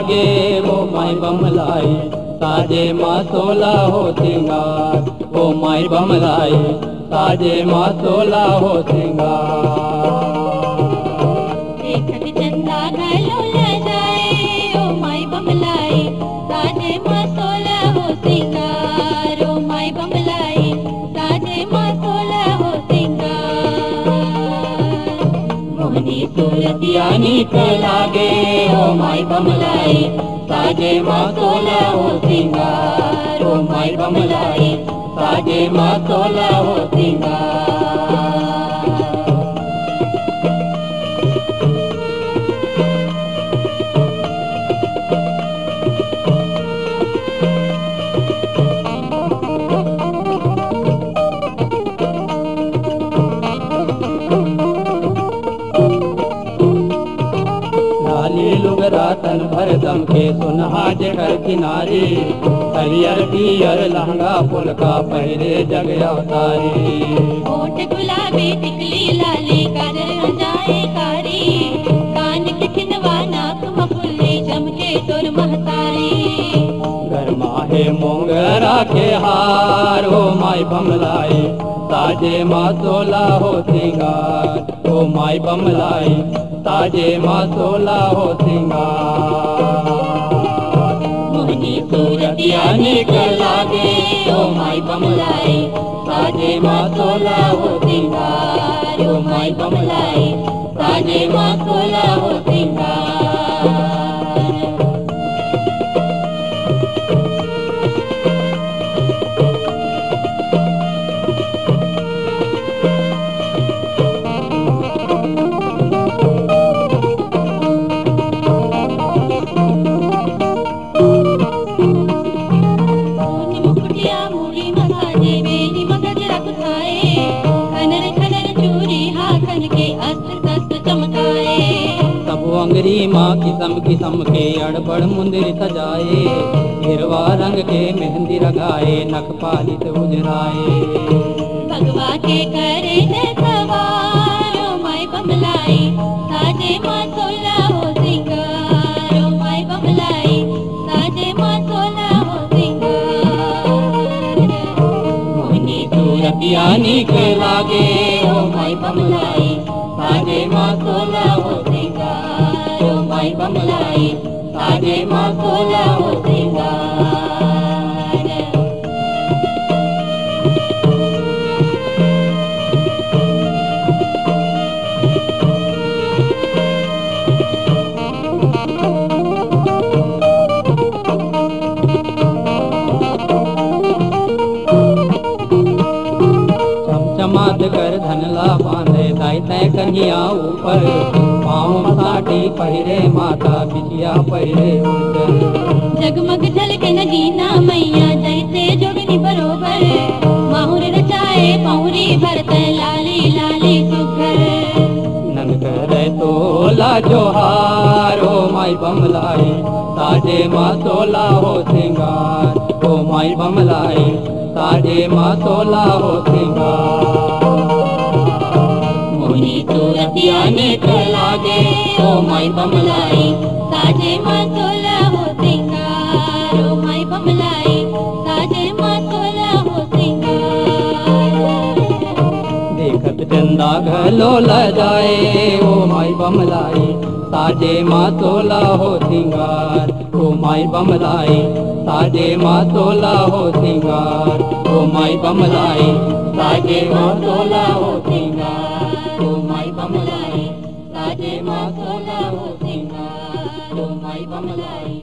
लागे ओ माई बमलाई, साजे माँ सोला हो सिंगार, ओ माई बमलाई साजे माँ सोला हो सिंगार। देखत चंदा घलो ल जाए ओ माई बमलाई, साजे माँ सोला हो सिंगार, ओ माई बमलाई साजे माँ सोला हो सिंगार। मोहनी सूरतिया नीक लागे ओ माई बमलाई, साजे माँ सोला हो सिंगार, ओ माई बमलाई साजे माँ सोला हो सिंगार। लुगरा तन भर दम के सुनहा जगर किनारे, हरियर पियर लहंगा फुलका पहरे जग अवतारी। होठ गुलाबी टिकली लाली काजर जाए कारी, कान के खिनवा नाक मफुल्ली चमके तोर महतारी। गरमा है मोंगरा के हार ओ माई बमलाई, साजे माँ सोला हो सिंगार, ओ माई बमलाई साजे माँ सोला हो सिंगार। मोहनी सूरतिया नीक लागे ओ माई बमलाई, साजे माँ सोला हो सिंगार, ओ माई बमलाई साजे माँ सोला हो सिंगार। अंगरी माँ किस्म किस्म के अड़बड़ मुंदिर सजाए, हिरवा रंग के मेहंदी लगाए नख पालित उजराए। भगवा के करे न सवार ओ माई बमलाई, साजे माँ सोला हो सिंगार, ओ माई बमलाई साजे माँ सोला हो सिंगार। मोहनी सूरतिया नीक लागे ओ माई बमलाई, साजे माँ सोला हो सिंगार, ओ माई बमलाई साजे माँ सोला हो सिंगार। चमचमात कर धनला बांधे दाई तय कन्या ऊपर, पाँव साटी पहिरे माता बिछिया पहिरे ऊपर। जगमग झलके नगीना मैया जैसे जोगनी बरोबर, माहुर रचाए पौरी भरत लाली लाली सुघर। नंग करे तोला जोहार ओ माई बमलाई, साजे माँ सोला हो सिंगार, ओ माई बमलाई साजे माँ सोला हो सिंगार। मोहनी सूरतिया नीक लागे ओ माई बमलाई, साजे माँ सोला हो सिंगार, ओ माई बमलाई साजे माँ सोला हो सिंगार। देखत चंदा घलो ल जाए ओ माई बमलाई, साजे माँ सोला हो सिंगार, ओ माई बमलाई साजे माँ सोला हो सिंगार, ओ माई बमलाई साजे माँ सोला हो सिंगार, ओ माई बमलाई साजे माँ सोला हो सिंगार, ओ माई बमलाई।